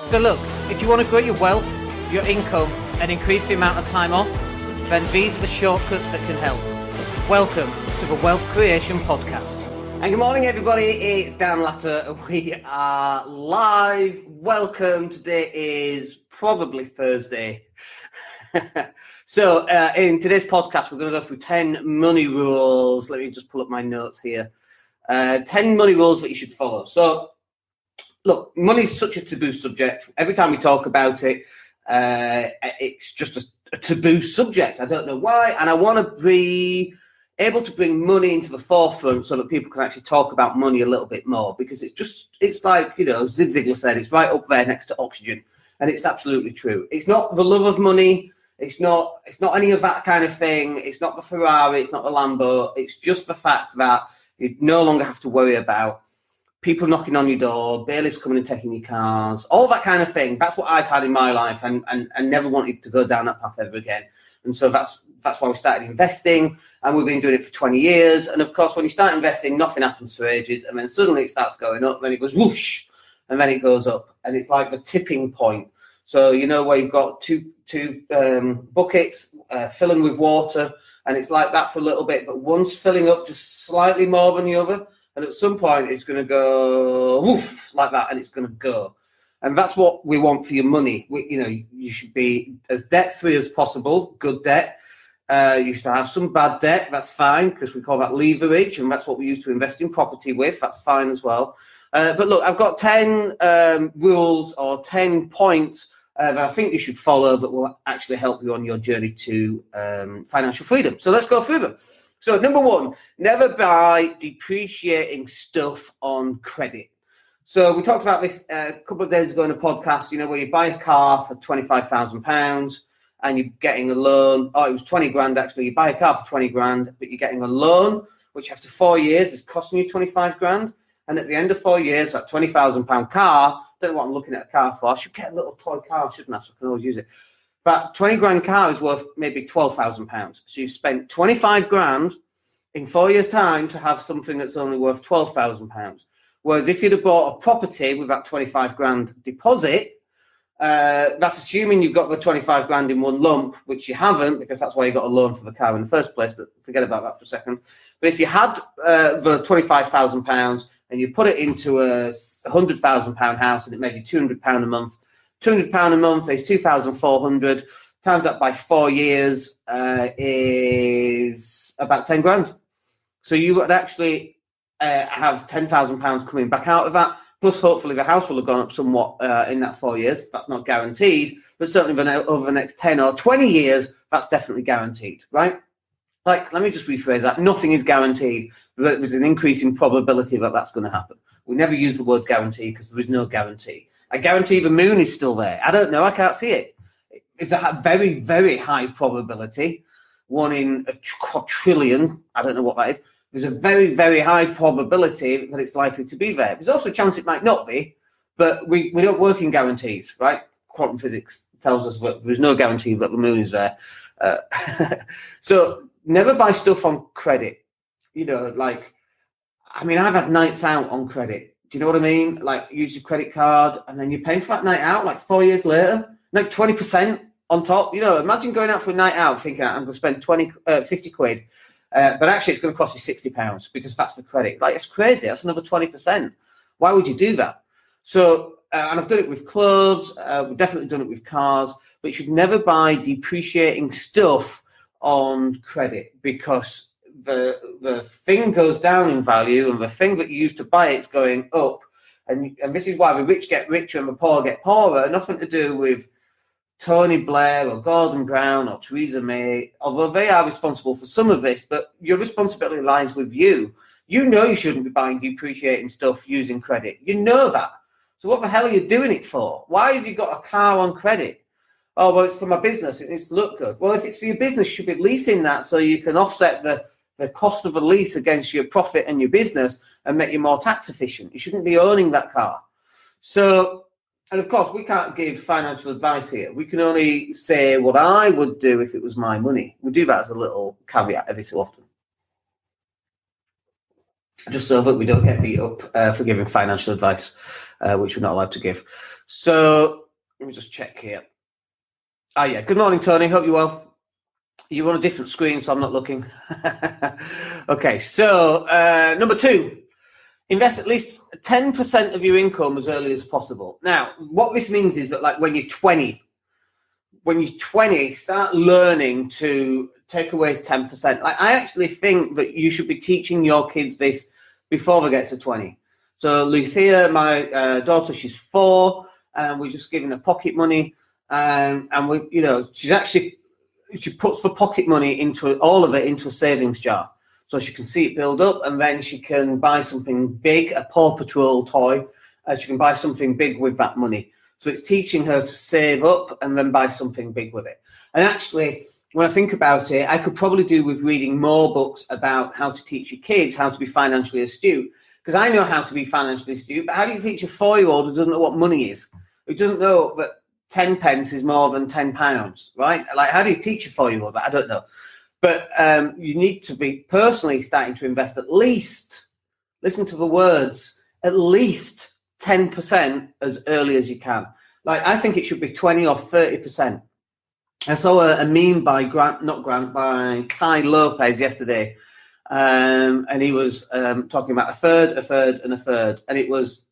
So look, if you want to grow your wealth, your income, and increase the amount of time off, then these are the shortcuts that can help. Welcome to the Wealth Creation Podcast. And good morning, everybody. It's Dan Latto, and we are live. Welcome. Today is probably Thursday. So in today's podcast, we're going to go through 10 money rules. Let me just pull up my notes here. 10 money rules that you should follow. So look, money is such a taboo subject. Every time we talk about it, it's just a taboo subject. I don't know why. And I want to be able to bring money into the forefront so that people can actually talk about money a little bit more, because it's like, you know, Zig Ziglar said, it's right up there next to oxygen. And it's absolutely true. It's not the love of money. It's not any of that kind of thing. It's not the Ferrari. It's not the Lambo. It's just the fact that you no longer have to worry about people knocking on your door, bailiffs coming and taking your cars, all that kind of thing. That's what I've had in my life, and never wanted to go down that path ever again. And so that's why we started investing, and we've been doing it for 20 years. And of course, when you start investing, nothing happens for ages, and then suddenly it starts going up, then it goes whoosh, and then it goes up, and it's like the tipping point. So you know where you've got two buckets filling with water, and it's like that for a little bit, but one's filling up just slightly more than the other, and at some point it's going to go woof like that, and it's going to go. And that's what we want for your money. You should be as debt-free as possible, good debt. You should have some bad debt. That's fine, because we call that leverage, and that's what we use to invest in property with. That's fine as well. But look, I've got 10 rules or 10 points that I think you should follow that will actually help you on your journey to financial freedom. So let's go through them. So number one, never buy depreciating stuff on credit. So we talked about this a couple of days ago in a podcast, you know, where you buy a car for £25,000 and you're getting a loan. Oh, it was 20 grand actually. You buy a car for 20 grand, but you're getting a loan, which after 4 years is costing you 25 grand. And at the end of 4 years, that £20,000 car, don't know what I'm looking at a car for. I should get a little toy car, shouldn't I? So I can always use it. That 20 grand car is worth maybe £12,000. So you've spent 25 grand in 4 years' time to have something that's only worth £12,000. Whereas if you'd have bought a property with that 25 grand deposit, that's assuming you've got the 25 grand in one lump, which you haven't, because that's why you got a loan for the car in the first place. But forget about that for a second. But if you had the £25,000 and you put it into a £100,000 house and it made you £200 a month, £200 a month is 2,400. Times that by 4 years is about 10 grand. So you would actually have £10,000 coming back out of that. Plus, hopefully, the house will have gone up somewhat in that 4 years. That's not guaranteed, but certainly over the next 10 or 20 years, that's definitely guaranteed, right? Like, let me just rephrase that. Nothing is guaranteed, but there's an increasing probability that that's going to happen. We never use the word guarantee because there is no guarantee. I guarantee the moon is still there. I don't know. I can't see it. It's a very, very high probability. 1 in a quadrillion. I don't know what that is. There's a very, very high probability that it's likely to be there. There's also a chance it might not be, but we don't work in guarantees, right? Quantum physics tells us that there's no guarantee that the moon is there. So never buy stuff on credit. You know, like, I mean, I've had nights out on credit. Do you know what I mean? Like, use your credit card and then you're paying for that night out like 4 years later, like 20% on top. You know, imagine going out for a night out thinking I'm going to spend 50 quid. But actually, it's going to cost you £60 because that's the credit. Like, it's crazy. That's another 20%. Why would you do that? So, and I've done it with clothes. We've definitely done it with cars. But you should never buy depreciating stuff on credit, because the thing goes down in value, and the thing that you used to buy it's going up. And this is why the rich get richer and the poor get poorer. Nothing to do with Tony Blair or Gordon Brown or Theresa May, although they are responsible for some of this, but your responsibility lies with you. You know you shouldn't be buying depreciating stuff using credit. You know that. So what the hell are you doing it for? Why have you got a car on credit? Oh, well, it's for my business. It needs to look good. Well, if it's for your business, you should be leasing that so you can offset the cost of a lease against your profit and your business and make you more tax efficient. You shouldn't be owning that car. So, and of course, we can't give financial advice here. We can only say what I would do if it was my money. We do that as a little caveat every so often, just so that we don't get beat up for giving financial advice, which we're not allowed to give. So let me just check here. Oh yeah, good morning, Tony. Hope you're well. You're on a different screen, so I'm not looking. Okay, so number 2, invest at least 10% of your income as early as possible. Now, what this means is that, like, when you're 20, start learning to take away 10%. Like, I actually think that you should be teaching your kids this before they get to 20. So Lucia, my daughter, she's 4, and we're just giving her pocket money, and we, you know, she puts the pocket money into all of it into a savings jar, so she can see it build up, and then she can buy something big, a Paw Patrol toy. She can buy something big with that money. So it's teaching her to save up and then buy something big with it. And actually, when I think about it, I could probably do with reading more books about how to teach your kids how to be financially astute. Because I know how to be financially astute, but how do you teach a 4-year-old who doesn't know what money is? Who doesn't know that 10 pence is more than 10 pounds, right? Like, how do you teach a 4-year-old that? I don't know. But you need to be personally starting to invest at least, listen to the words, at least 10% as early as you can. Like, I think it should be 20 or 30%. I saw a meme by by Kai Lopez yesterday. And he was talking about a third, and a third. And it was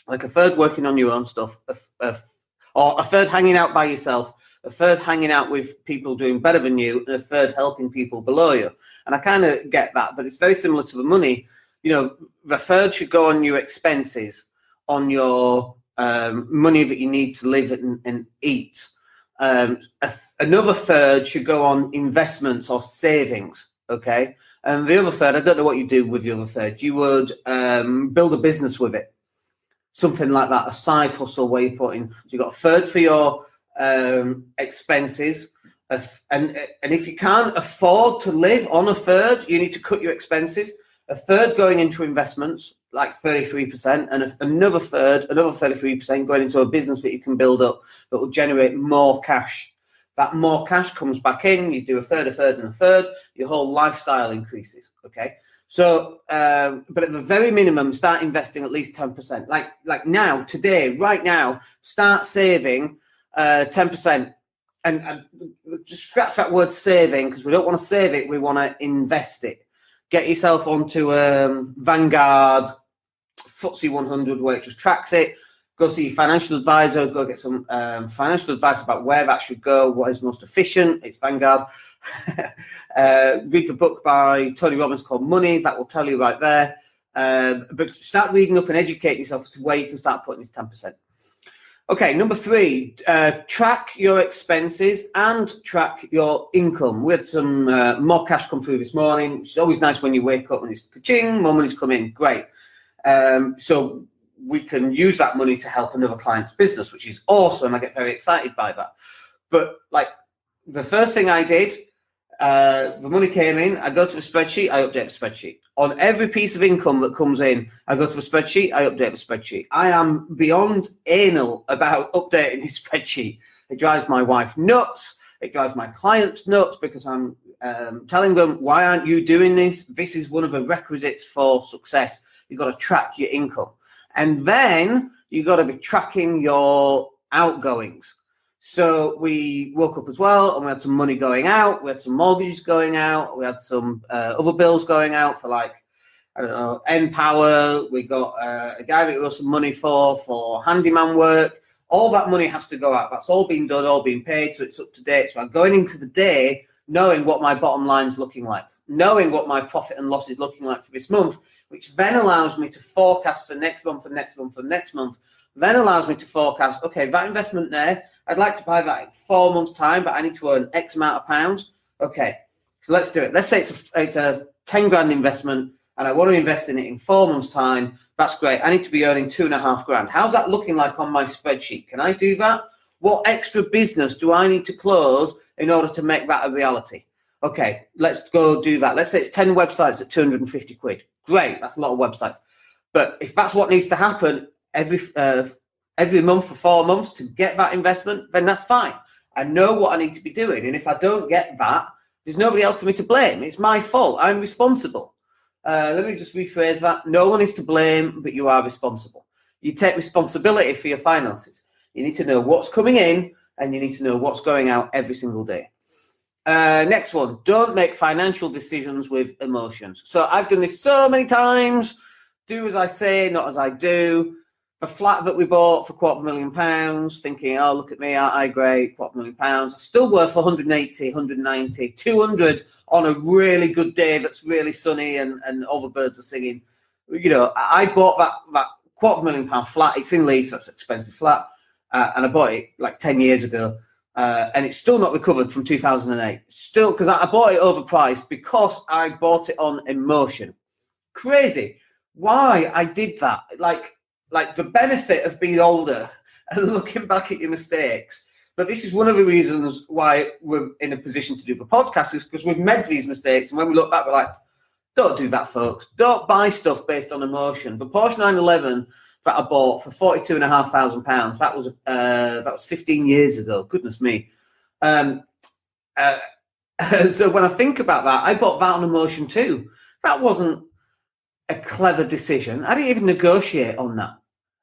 like a third working on your own stuff, or a third hanging out by yourself, a third hanging out with people doing better than you, and a third helping people below you. And I kind of get that, but it's very similar to the money. You know, the third should go on your expenses, on your money that you need to live and eat. Another third should go on investments or savings, okay? And the other third, I don't know what you do with the other third. You would build a business with it, something like that, a side hustle where you put in. So you've got a third for your expenses, and if you can't afford to live on a third, you need to cut your expenses. A third going into investments, like 33%, and another 33% going into a business that you can build up that will generate more cash. That more cash comes back in, you do a third, and a third, your whole lifestyle increases, okay? So, but at the very minimum, start investing at least 10%. Like now, today, right now, start saving 10%. And just scratch that word saving, because we don't want to save it, we want to invest it. Get yourself onto Vanguard, FTSE 100, where it just tracks it. Go see your financial advisor, go get some financial advice about where that should go, what is most efficient. It's Vanguard. Read the book by Tony Robbins called Money. That will tell you right there. But start reading up and educate yourself as to where you can start putting this 10%. Okay, number 3, track your expenses and track your income. We had some more cash come through this morning, which is always nice when you wake up and it's ka-ching, more money's come in. Great. So we can use that money to help another client's business, which is awesome. I get very excited by that. But like the first thing I did, the money came in, I go to the spreadsheet, I update the spreadsheet. On every piece of income that comes in, I go to the spreadsheet, I update the spreadsheet. I am beyond anal about updating this spreadsheet. It drives my wife nuts. It drives my clients nuts, because I'm telling them, why aren't you doing this? This is one of the requisites for success. You've got to track your income. And then you've got to be tracking your outgoings. So we woke up as well, and we had some money going out. We had some mortgages going out. We had some other bills going out for, like, I don't know, Empower. We got a guy that we got some money for handyman work. All that money has to go out. That's all been done, all been paid, so it's up to date. So I'm going into the day knowing what my bottom line's looking like, knowing what my profit and loss is looking like for this month, which then allows me to forecast for next month and next month and next month. Then allows me to forecast, okay, that investment there, I'd like to buy that in 4 months' time, but I need to earn X amount of pounds. Okay, so let's do it. Let's say it's a 10 grand investment, and I want to invest in it in 4 months' time. That's great. I need to be earning 2.5 grand. How's that looking like on my spreadsheet? Can I do that? What extra business do I need to close in order to make that a reality? Okay, let's go do that. Let's say it's 10 websites at 250 quid. Great, that's a lot of websites. But if that's what needs to happen every month for 4 months to get that investment, then that's fine. I know what I need to be doing. And if I don't get that, there's nobody else for me to blame. It's my fault. I'm responsible. Let me just rephrase that. No one is to blame, but you are responsible. You take responsibility for your finances. You need to know what's coming in and you need to know what's going out every single day. Next one, don't make financial decisions with emotions. So I've done this so many times. Do as I say, not as I do. A flat that we bought for £250,000, thinking, oh, look at me, aren't I great, £250,000. Still worth 180, 190, 200 on a really good day that's really sunny and all the birds are singing. You know, I bought that £250,000 flat. It's in Leeds, so it's an expensive flat. And I bought it like 10 years ago. And it's still not recovered from 2008. Still, because I bought it overpriced because I bought it on emotion. Crazy. Why I did that. Like the benefit of being older and looking back at your mistakes. But this is one of the reasons why we're in a position to do the podcast, is because we've made these mistakes. And when we look back, we're like, don't do that, folks. Don't buy stuff based on emotion. The Porsche 911 that I bought for £42,500, that was 15 years ago. Goodness me. So when I think about that, I bought that on emotion too. That wasn't a clever decision. I didn't even negotiate on that.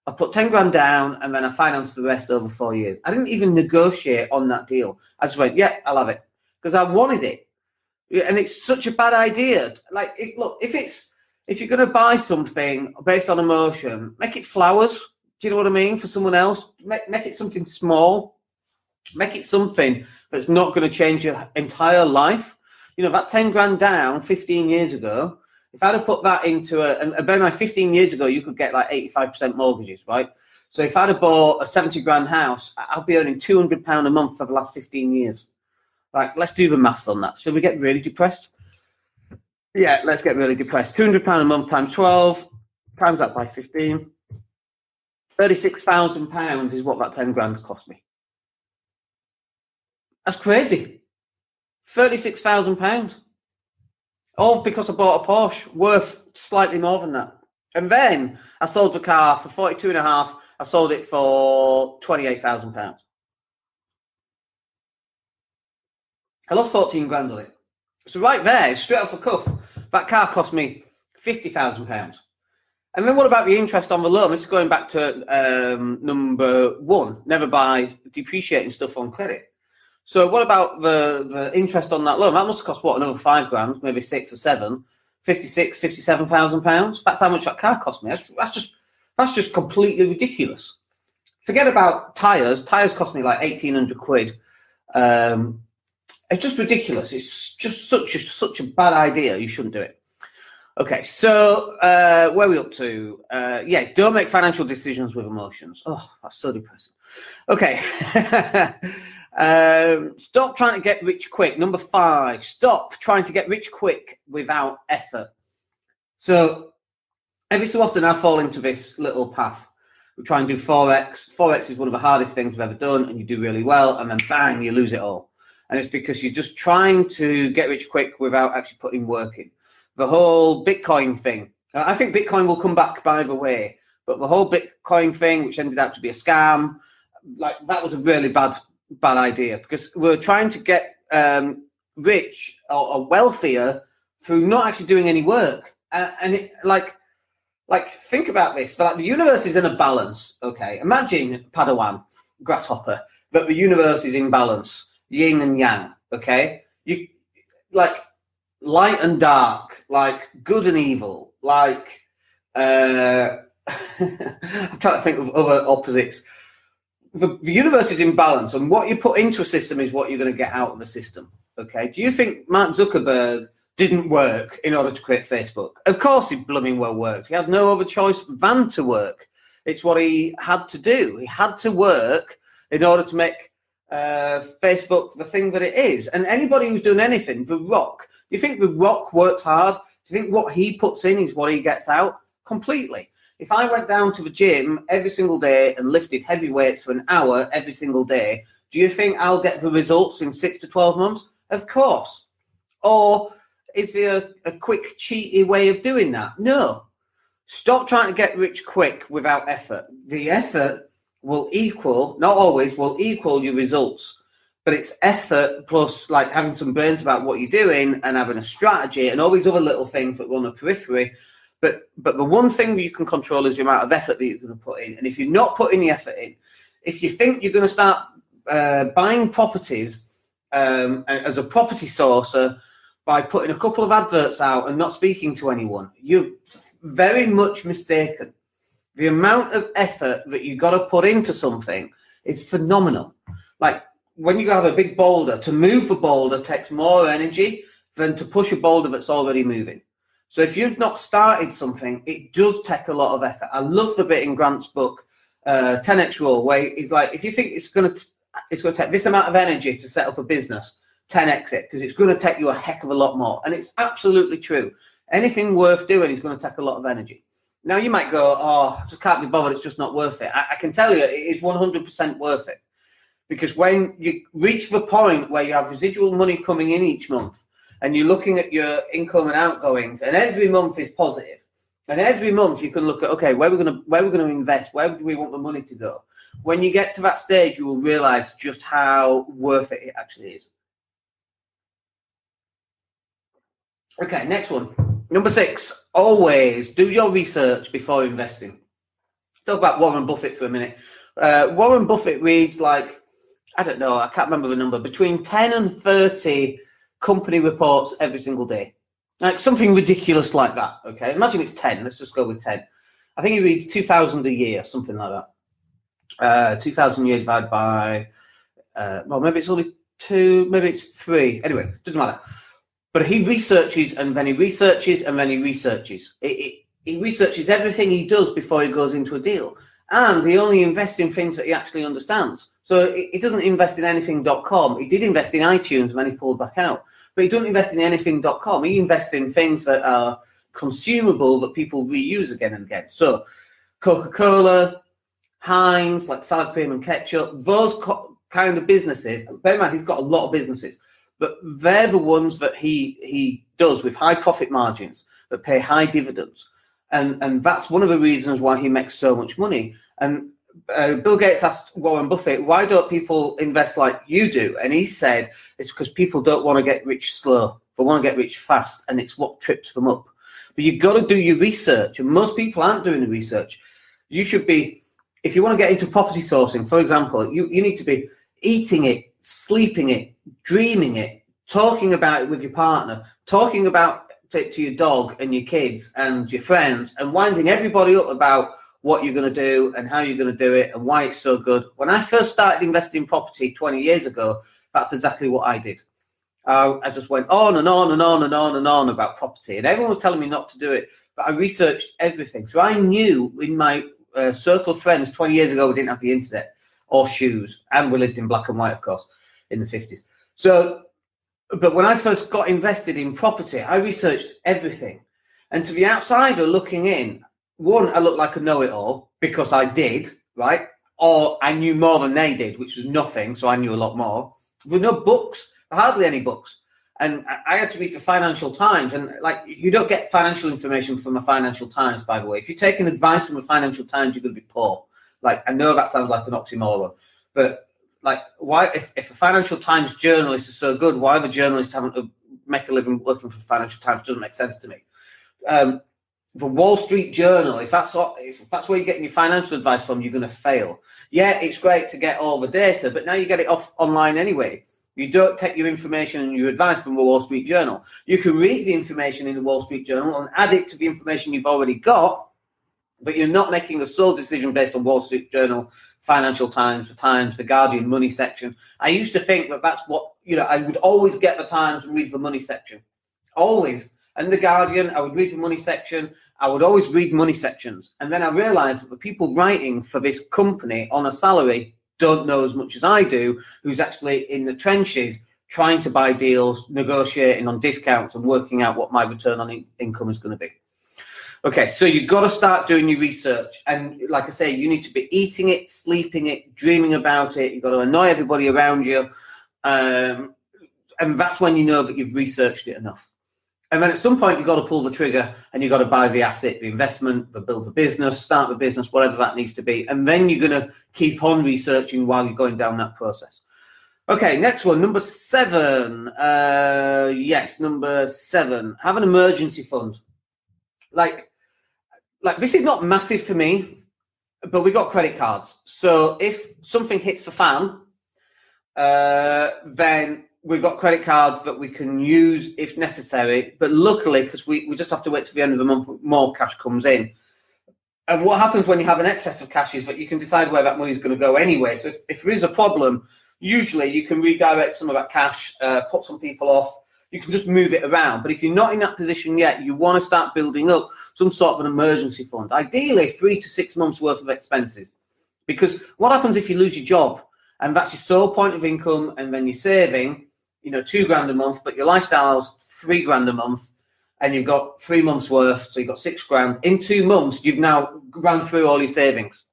I put 10 grand down and then I financed the rest over 4 years. I didn't even negotiate on that deal. I just went, yeah, I'll have it because I wanted it. And it's such a bad idea. Like, if you're going to buy something based on emotion, make it flowers. Do you know what I mean? For someone else, make it something small. Make it something that's not going to change your entire life. You know, that 10 grand down 15 years ago, if I'd have put that into and bear in mind, 15 years ago, you could get like 85% mortgages, right? So if I'd have bought a 70 grand house, I'll be earning £200 a month for the last 15 years. Right, let's do the maths on that. So we get really depressed. Yeah, let's get really depressed. £200 a month times 12, times that by 15. £36,000 is what that 10 grand cost me. That's crazy. £36,000. All because I bought a Porsche, worth slightly more than that. And then I sold the car for 42.5. I sold it for £28,000. I lost 14 grand on it. So right there, straight off the cuff, that car cost me £50,000. And then what about the interest on the loan? This is going back to number one, never buy depreciating stuff on credit. So what about the interest on that loan? That must have cost, what, another 5 grand, maybe 6 or 7, £57,000. That's how much that car cost me. That's just completely ridiculous. Forget about tyres. Tyres cost me like 1,800 quid. It's just ridiculous. It's just such a bad idea. You shouldn't do it. Okay, so where are we up to? Yeah, don't make financial decisions with emotions. Oh, that's so depressing. Okay. Stop trying to get rich quick. Number 5, stop trying to get rich quick without effort. So every so often I fall into this little path. We try and do Forex. Forex is one of the hardest things I've ever done, and you do really well, and then bang, you lose it all. And it's because you're just trying to get rich quick without actually putting work in. The whole Bitcoin thing. I think Bitcoin will come back, by the way. But the whole Bitcoin thing, which ended up to be a scam, like that was a really bad idea, because we're trying to get rich or wealthier through not actually doing any work. And it, like think about this. Like, the universe is in a balance. Okay, imagine Padawan, grasshopper, but the universe is in balance. Yin and yang, okay? You like light and dark, like good and evil, like I'm trying to think of other opposites. The universe is in balance, and what you put into a system is what you're going to get out of the system, okay? Do you think Mark Zuckerberg didn't work in order to create Facebook? Of course he blooming well worked. He had no other choice than to work. It's what he had to do. He had to work in order to make Facebook the thing that it is. And anybody who's done anything, The Rock, do you think The Rock works hard? Do you think what he puts in is what he gets out? Completely. If I went down to the gym every single day and lifted heavy weights for an hour every single day, do you think I'll get the results in 6 to 12 months? Of course. Or is there a quick, cheaty way of doing that? No. Stop trying to get rich quick without effort. The effort will equal, not always, will equal your results. But it's effort plus like having some brains about what you're doing and having a strategy and all these other little things that run the periphery. But the one thing that you can control is the amount of effort that you're going to put in. And if you're not putting the effort in, if you think you're going to start buying properties as a property sourcer by putting a couple of adverts out and not speaking to anyone, you're very much mistaken. The amount of effort that you got to put into something is phenomenal. Like when you have a big boulder, to move the boulder takes more energy than to push a boulder that's already moving. So if you've not started something, it does take a lot of effort. I love the bit in Grant's book, 10x rule, where he's like, if you think it's going to take this amount of energy to set up a business, 10x it, because it's going to take you a heck of a lot more. And it's absolutely true. Anything worth doing is going to take a lot of energy. Now you might go, oh, I just can't be bothered, it's just not worth it. I can tell you it is 100% worth it. Because when you reach the point where you have residual money coming in each month, and you're looking at your income and outgoings, and every month is positive, and every month you can look at, okay, where we're going to invest, where do we want the money to go? When you get to that stage, you will realize just how worth it actually is. Okay, next one. Number 6, always do your research before investing. Talk about Warren Buffett for a minute. Warren Buffett reads like, I don't know, I can't remember the number, between 10 and 30 company reports every single day. Like something ridiculous like that, okay? Imagine it's 10, let's just go with 10. I think he reads 2,000 a year, something like that. 2,000 a year divided by, well, maybe it's only 2, maybe it's 3. Anyway, doesn't matter. But he researches and then he researches and then he researches. He researches everything he does before he goes into a deal. And he only invests in things that he actually understands. So he doesn't invest in anything.com. He did invest in iTunes and then he pulled back out. But he doesn't invest in anything.com. He invests in things that are consumable that people reuse again and again. So Coca-Cola, Heinz, like salad cream and ketchup, those kind of businesses. Bear in mind, he's got a lot of businesses. But they're the ones that he does with high profit margins that pay high dividends. And that's one of the reasons why he makes so much money. And Bill Gates asked Warren Buffett, why don't people invest like you do? And he said, it's because people don't want to get rich slow. They want to get rich fast, and it's what trips them up. But you've got to do your research, and most people aren't doing the research. You should be, if you want to get into property sourcing, for example, you need to be eating it, sleeping it, dreaming it, talking about it with your partner, talking about it to your dog and your kids and your friends, and winding everybody up about what you're going to do and how you're going to do it and why it's so good. When I first started investing in property 20 years ago, that's exactly what I did. I just went on and on and on and on and on about property, and everyone was telling me not to do it, but I researched everything. So I knew in my circle of friends 20 years ago, we didn't have the internet or shoes, and we lived in black and white, of course, in the 50s. So, but when I first got invested in property, I researched everything. And to the outsider looking in, one, I looked like a know-it-all because I did, right? Or I knew more than they did, which was nothing, so I knew a lot more. There were no books, hardly any books. And I had to read the Financial Times. And like, you don't get financial information from the Financial Times, by the way. If you're taking advice from the Financial Times, you're going to be poor. Like, I know that sounds like an oxymoron, but like, why, if a Financial Times journalist is so good, why the journalists haven't to make a living working for the Financial Times doesn't make sense to me. The Wall Street Journal, if that's where you're getting your financial advice from, you're going to fail. Yeah, it's great to get all the data, but now you get it off online anyway. You don't take your information and your advice from the Wall Street Journal. You can read the information in the Wall Street Journal and add it to the information you've already got, but you're not making a sole decision based on Wall Street Journal, Financial Times, The Guardian, Money section. I used to think that that's what, I would always get the Times and read the money section. Always. And The Guardian, I would read the money section. I would always read money sections. And then I realized that the people writing for this company on a salary don't know as much as I do, who's actually in the trenches trying to buy deals, negotiating on discounts and working out what my return on income is going to be. Okay, so you've got to start doing your research. And like I say, you need to be eating it, sleeping it, dreaming about it. You've got to annoy everybody around you. And that's when you know that you've researched it enough. And then at some point, you've got to pull the trigger and you've got to buy the asset, the investment, build the business, start the business, whatever that needs to be. And then you're going to keep on researching while you're going down that process. Okay, next one, number 7. Yes, number 7. Have an emergency fund. Like this is not massive for me. but we got credit cards. So if something hits the fan, then we've got credit cards that we can use if necessary. But luckily, because we just have to wait till the end of the month, more cash comes in. And what happens when you have an excess of cash is that you can decide where that money is going to go anyway. So if there is a problem, usually you can redirect some of that cash, put some people off. You can just move it around. But if you're not in that position yet, you want to start building up some sort of an emergency fund, ideally 3 to 6 months worth of expenses. Because what happens if you lose your job and that's your sole point of income, and then you're saving, £2,000 a month, but your lifestyle's £3,000 a month, and you've got 3 months worth, so you've got £6,000. In 2 months, you've now run through all your savings,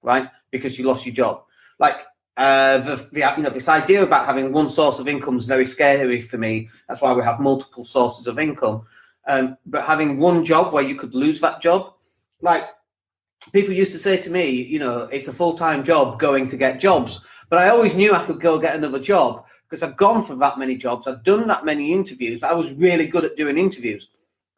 right? Because you lost your job. Like, this idea about having one source of income is very scary for me. That's why we have multiple sources of income. But having one job where you could lose that job, like people used to say to me, it's a full-time job going to get jobs. But I always knew I could go get another job because I've gone for that many jobs. I've done that many interviews. I was really good at doing interviews.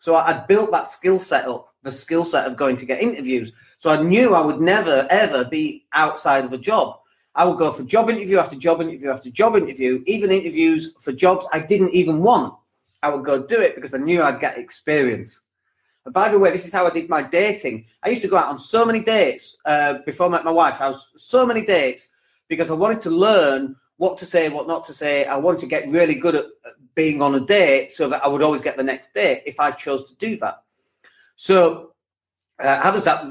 So I'd built that skill set up, the skill set of going to get interviews. So I knew I would never, ever be outside of a job. I would go for job interview after job interview after job interview, even interviews for jobs I didn't even want. I would go do it because I knew I'd get experience. And by the way, this is how I did my dating. I used to go out on so many dates before I met my wife. I was so many dates because I wanted to learn what to say, what not to say. I wanted to get really good at being on a date so that I would always get the next date if I chose to do that. So how does that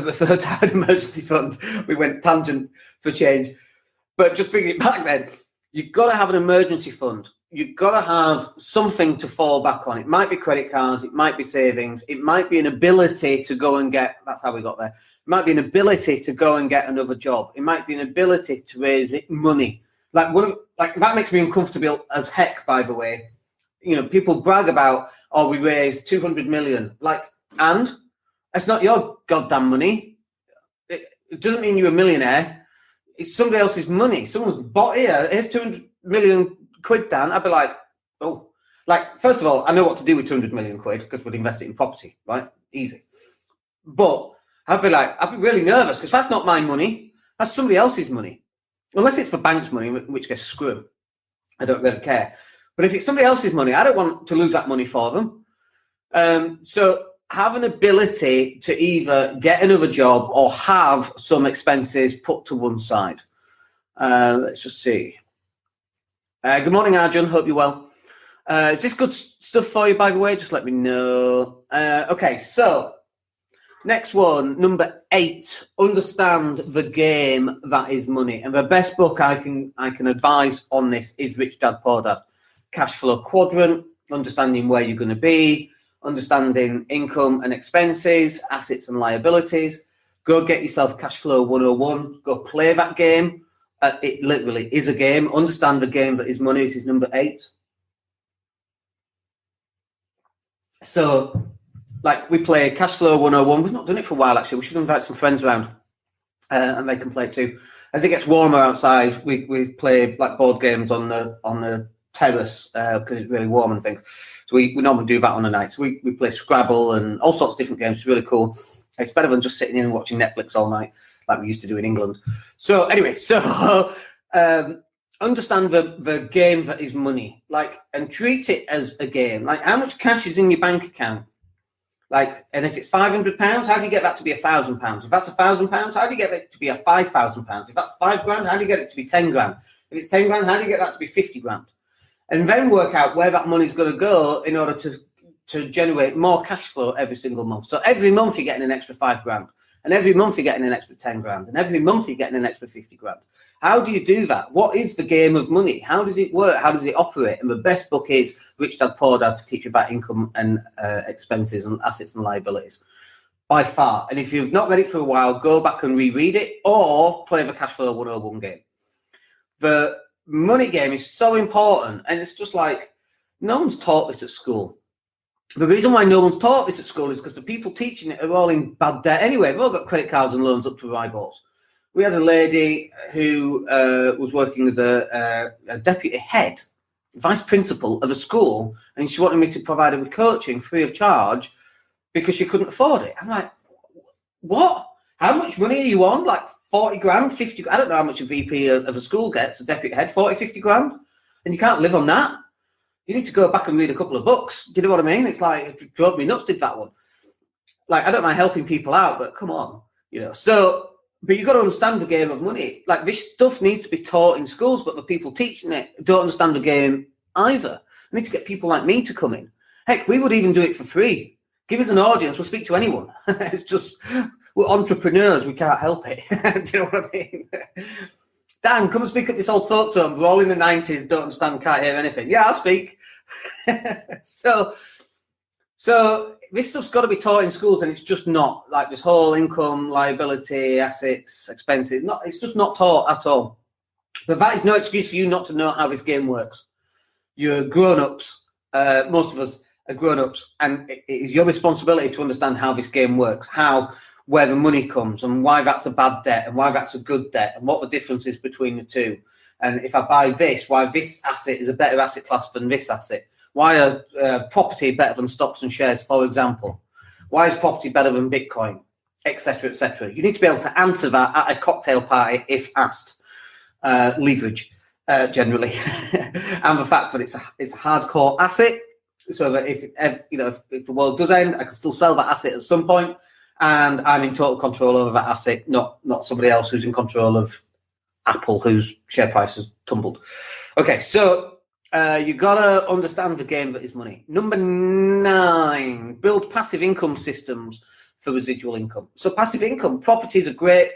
refer to an emergency fund? We went tangent for change. But just bring it back then. You've got to have an emergency fund. You've got to have something to fall back on. It might be credit cards. It might be savings. It might be an ability to go and get, that's how we got there. It might be an ability to go and get another job. It might be an ability to raise money. Like that makes me uncomfortable as heck, by the way. People brag about, we raised 200 million. And it's not your goddamn money. It doesn't mean you're a millionaire. It's somebody else's money. Someone's bought here's 200 million quid, Dan. I'd be like, first of all, I know what to do with 200 million quid because we'd invest it in property, right? Easy. But I'd be really nervous because that's not my money. That's somebody else's money. Unless it's for bank's money, in which case, screw them. I don't really care. But if it's somebody else's money, I don't want to lose that money for them. So have an ability to either get another job or have some expenses put to one side. Let's just see. Good morning, Arjun. Hope you're well. Is this good stuff for you, by the way? Just let me know. Okay, so next one, number 8. Understand the game that is money. And the best book I can advise on this is Rich Dad Poor Dad. Cash Flow Quadrant, understanding where you're going to be, understanding income and expenses, assets and liabilities. Go get yourself Cash Flow 101. Go play that game. It literally is a game. Understand the game that is money. This is number 8. So, we play Cash Flow 101. We've not done it for a while, actually. We should invite some friends around and they can play it too. As it gets warmer outside, we play board games on the terrace because it's really warm and things. So we normally do that on the night. So we play Scrabble and all sorts of different games. It's really cool. It's better than just sitting in and watching Netflix all night like we used to do in England. So anyway, understand the game that is money, and treat it as a game. How much cash is in your bank account? And if it's £500, how do you get that to be £1,000? If that's £1,000, how do you get it to be £5,000? If that's £5,000, how do you get it to be 10 grand? If it's 10 grand, how do you get that to be 50 grand? And then work out where that money's going to go in order to generate more cash flow every single month. So every month you're getting an extra 5 grand. And every month you're getting an extra 10 grand. And every month you're getting an extra 50 grand. How do you do that? What is the game of money? How does it work? How does it operate? And the best book is Rich Dad Poor Dad to teach you about income and expenses and assets and liabilities. By far. And if you've not read it for a while, go back and reread it or play the Cash Flow 101 game. The money game is so important, and it's just no one's taught this at school. The reason why no one's taught this at school is because the people teaching it are all in bad debt anyway. They've all got credit cards and loans up to their eyeballs. We had a lady who was working as a deputy head, vice principal of a school, and she wanted me to provide her with coaching free of charge because she couldn't afford it. I'm like, what? How much money are you on? Like 40 grand, 50? I don't know how much a VP of a school gets, a deputy head, 40, 50 grand. And you can't live on that. You need to go back and read a couple of books. Do you know what I mean? It's like, it drove me nuts, did that one. Like, I don't mind helping people out, but come on, you know. So, but you've got to understand the game of money. Like, this stuff needs to be taught in schools, but the people teaching it don't understand the game either. I need to get people like me to come in. Heck, we would even do it for free. Give us an audience, we'll speak to anyone. It's just, we're entrepreneurs, we can't help it. Do you know what I mean? Dan, come and speak at this old folk home. We're all in the 90s, don't understand, can't hear anything. Yeah, I'll speak. So this stuff's got to be taught in schools, and it's just not. Like, this whole income, liability, assets, expenses, it's just not taught at all. But that is no excuse for you not to know how this game works. You're grown-ups, most of us are grown-ups, and it is your responsibility to understand how this game works, where the money comes, and why that's a bad debt and why that's a good debt, and what the difference is between the two. And if I buy this, why this asset is a better asset class than this asset. Why are property better than stocks and shares, for example? Why is property better than Bitcoin, etc., etc.? You need to be able to answer that at a cocktail party if asked. Leverage, generally, and the fact that it's a hardcore asset, so that if the world does end, I can still sell that asset at some point, and I'm in total control over that asset, not somebody else who's in control of Apple, whose share price has tumbled. Okay, so you gotta understand the game that is money. Number 9, build passive income systems for residual income. So passive income, property is a great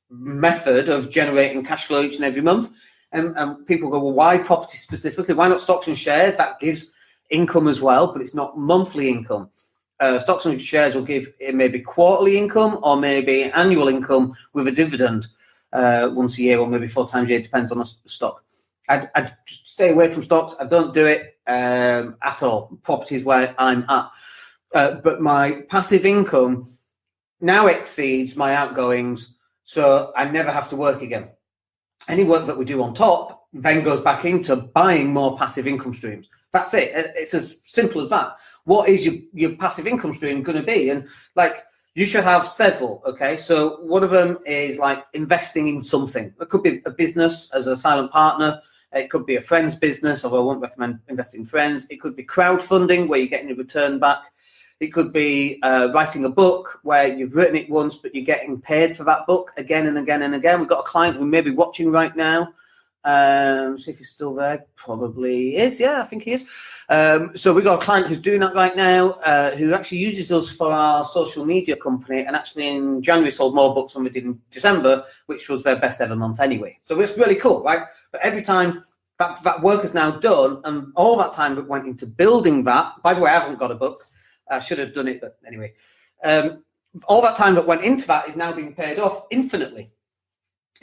method of generating cash flow each and every month. And people go, well, why property specifically? Why not stocks and shares? That gives income as well, but it's not monthly income. Stocks and shares will give maybe quarterly income or maybe annual income with a dividend once a year or maybe 4 times a year, depends on the stock. I'd just stay away from stocks. I don't do it at all. Property is where I'm at. But my passive income now exceeds my outgoings, so I never have to work again. Any work that we do on top then goes back into buying more passive income streams. That's it. It's as simple as that. What is your passive income stream going to be? And like, you should have several, okay? So one of them is like investing in something. It could be a business as a silent partner. It could be a friend's business, although I won't recommend investing in friends. It could be crowdfunding, where you're getting a return back. It could be writing a book where you've written it once, but you're getting paid for that book again and again and again. We've got a client who may be watching right now. See if he's still there. Probably is. Yeah, I think he is. So we've got a client who's doing that right now, who actually uses us for our social media company, and actually in January sold more books than we did in December, which was their best ever month anyway. So it's really cool, right? But every time that work is now done, and all that time that went into building that. By the way, I haven't got a book. I should have done it, but anyway. All that time that went into that is now being paid off infinitely.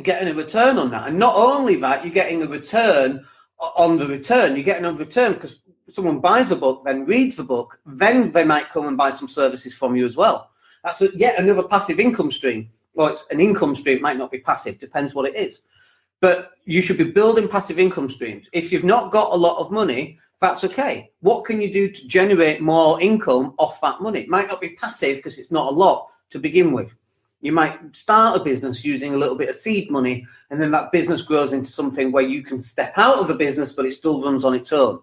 Getting a return on that. And not only that, you're getting a return on the return. You're getting a return because someone buys the book, then reads the book, then they might come and buy some services from you as well. That's yet another passive income stream. Well, it's an income stream. It might not be passive. Depends what it is. But you should be building passive income streams. If you've not got a lot of money, that's okay. What can you do to generate more income off that money? It might not be passive because it's not a lot to begin with. You might start a business using a little bit of seed money, and then that business grows into something where you can step out of the business, but it still runs on its own.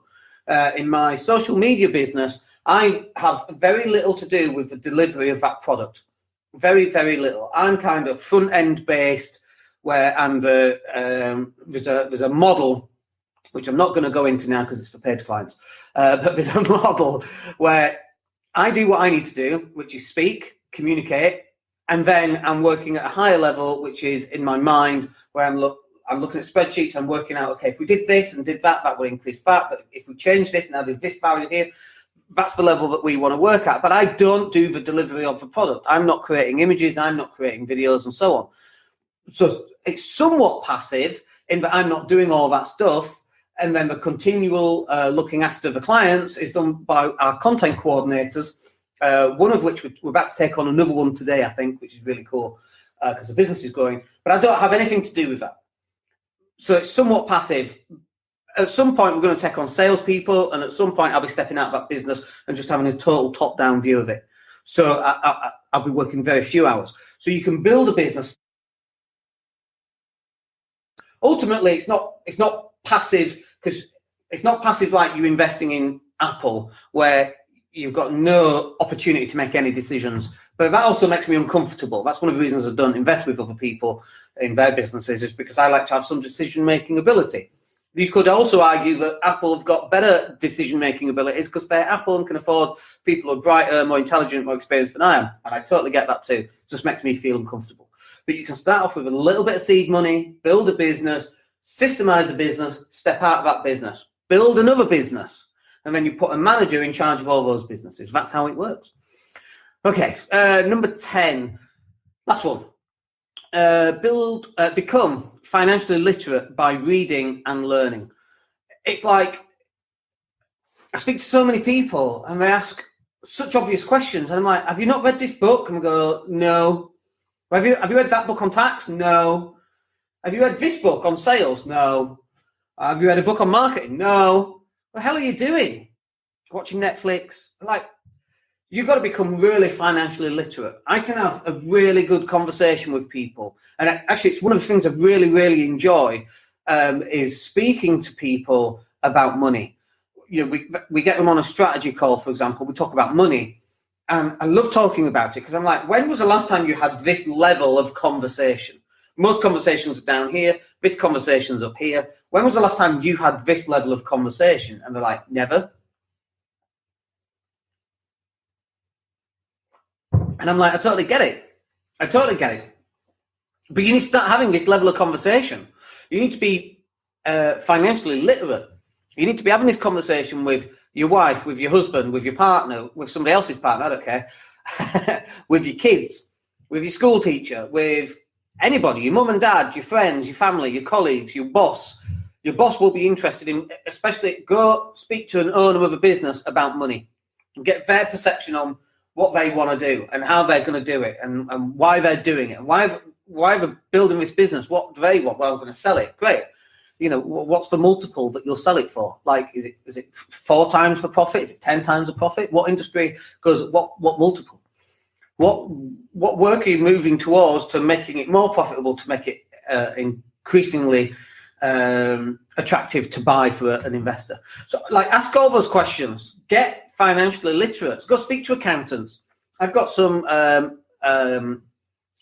In my social media business, I have very little to do with the delivery of that product. Very, very little. I'm kind of front-end based, where I'm there's a model, which I'm not going to go into now because it's for paid clients, but there's a model where I do what I need to do, which is speak, communicate, and then I'm working at a higher level, which is in my mind, where I'm looking at spreadsheets, I'm working out, okay, if we did this and did that, that would increase that, but if we change this and added this value here, that's the level that we want to work at. But I don't do the delivery of the product. I'm not creating images, I'm not creating videos and so on. So it's somewhat passive in that I'm not doing all that stuff. And then the continual looking after the clients is done by our content coordinators, one of which we're about to take on another one today, I think, which is really cool because the business is growing. But I don't have anything to do with that. So it's somewhat passive. At some point, we're going to take on salespeople, and at some point, I'll be stepping out of that business and just having a total top-down view of it. So I'll be working very few hours. so you can build a business. Ultimately, it's not passive, because it's not passive like you investing in Apple, where you've got no opportunity to make any decisions. But that also makes me uncomfortable. That's one of the reasons I don't invest with other people in their businesses, is because I like to have some decision-making ability. You could also argue that Apple have got better decision-making abilities because they're Apple and can afford people who are brighter, more intelligent, more experienced than I am. And I totally get that too. It just makes me feel uncomfortable. But you can start off with a little bit of seed money, build a business, systemize a business, step out of that business, build another business, and then you put a manager in charge of all those businesses. That's how it works. Okay, number 10, last one. Become financially literate by reading and learning. It's like, I speak to so many people and they ask such obvious questions, and I'm like, have you not read this book? And I go, no. Have you read that book on tax? No. Have you read this book on sales? No. Have you read a book on marketing? No. What the hell are you doing? Watching Netflix? Like, you've got to become really financially literate. I can have a really good conversation with people. And actually, it's one of the things I really, really enjoy is speaking to people about money. You know, we get them on a strategy call, for example. We talk about money. And I love talking about it because I'm like, when was the last time you had this level of conversation? Most conversations are down here. This conversation's up here. When was the last time you had this level of conversation? And they're like, never. And I'm like, I totally get it. But you need to start having this level of conversation. You need to be financially literate. You need to be having this conversation with your wife, with your husband, with your partner, with somebody else's partner, I don't care, with your kids, with your school teacher, with anybody, your mum and dad, your friends, your family, your colleagues, your boss. Your boss will be interested in, especially go speak to an owner of a business about money and get their perception on what they want to do and how they're going to do it and why they're doing it and why they're building this business. What do they want? Well, I'm going to sell it. Great. You know, what's the multiple that you'll sell it for? Like, is it 4 times the profit? Is it 10 times the profit? What industry goes, what multiple? What work are you moving towards to making it more profitable, to make it increasingly attractive to buy for an investor? So, like, ask all those questions. Get financially literate. Go speak to accountants. I've got some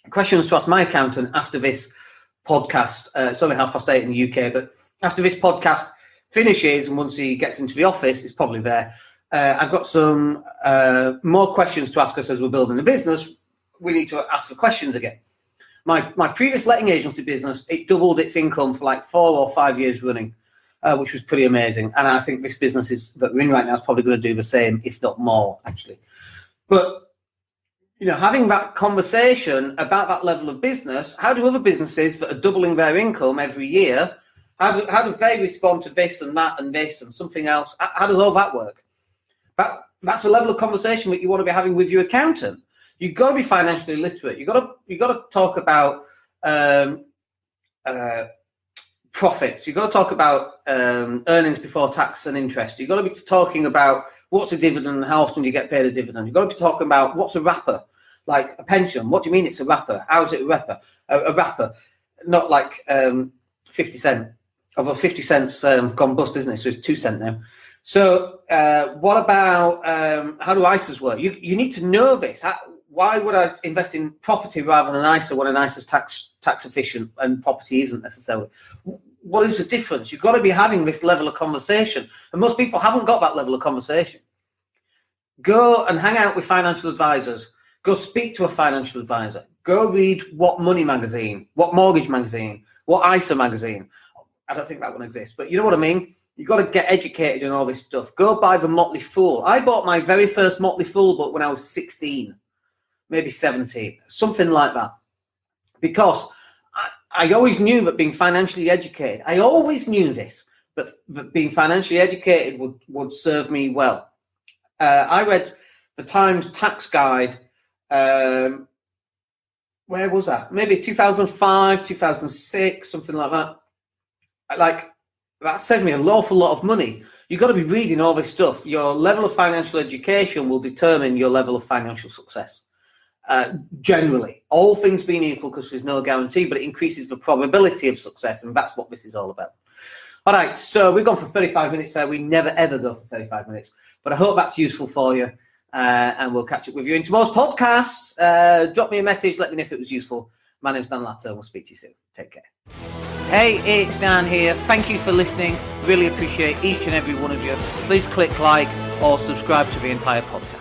questions to ask my accountant after this podcast. It's only 8:30 in the UK, but after this podcast finishes and once he gets into the office, it's probably there. I've got some more questions to ask us as we're building the business. We need to ask the questions again. My previous letting agency business, it doubled its income for like 4 or 5 years running, which was pretty amazing. And I think this business that we're in right now is probably going to do the same, if not more, actually. But you know, having that conversation about that level of business, how do other businesses that are doubling their income every year, how do they respond to this and that and this and something else? How does all that work? That's a level of conversation that you want to be having with your accountant. You've got to be financially literate. You've got to talk about profits. You've got to talk about earnings before tax and interest. You've got to be talking about what's a dividend and how often do you get paid a dividend. You've got to be talking about what's a wrapper, like a pension. What do you mean it's a wrapper? How is it a wrapper? A wrapper, not like 50 cent. Although 50 cents gone bust, isn't it? So it's 2 cents now. So what about how do ISAs work? You need to know this. Why would I invest in property rather than an ISA when an ISA is tax efficient and property isn't necessarily? What is the difference? You've got to be having this level of conversation. And most people haven't got that level of conversation. Go and hang out with financial advisors. Go speak to a financial advisor. Go read What Money magazine, What Mortgage magazine, What ISA magazine. I don't think that one exists, but you know what I mean? You've got to get educated in all this stuff. Go buy the Motley Fool. I bought my very first Motley Fool book when I was 16, maybe 17, something like that. Because I always knew that being financially educated, I always knew this, but that being financially educated would serve me well. I read the Times Tax Guide, where was that? Maybe 2005, 2006, something like that. That saved me an awful lot of money. You've got to be reading all this stuff. Your level of financial education will determine your level of financial success. generally. All things being equal, because there's no guarantee, but it increases the probability of success, and that's what this is all about. All right, so we've gone for 35 minutes there. We never, ever go for 35 minutes, but I hope that's useful for you, and we'll catch up with you in tomorrow's podcast. Drop me a message, let me know if it was useful. My name's Dan Latto, and we'll speak to you soon. Take care. Hey, it's Dan here. Thank you for listening. Really appreciate each and every one of you. Please click like or subscribe to the entire podcast.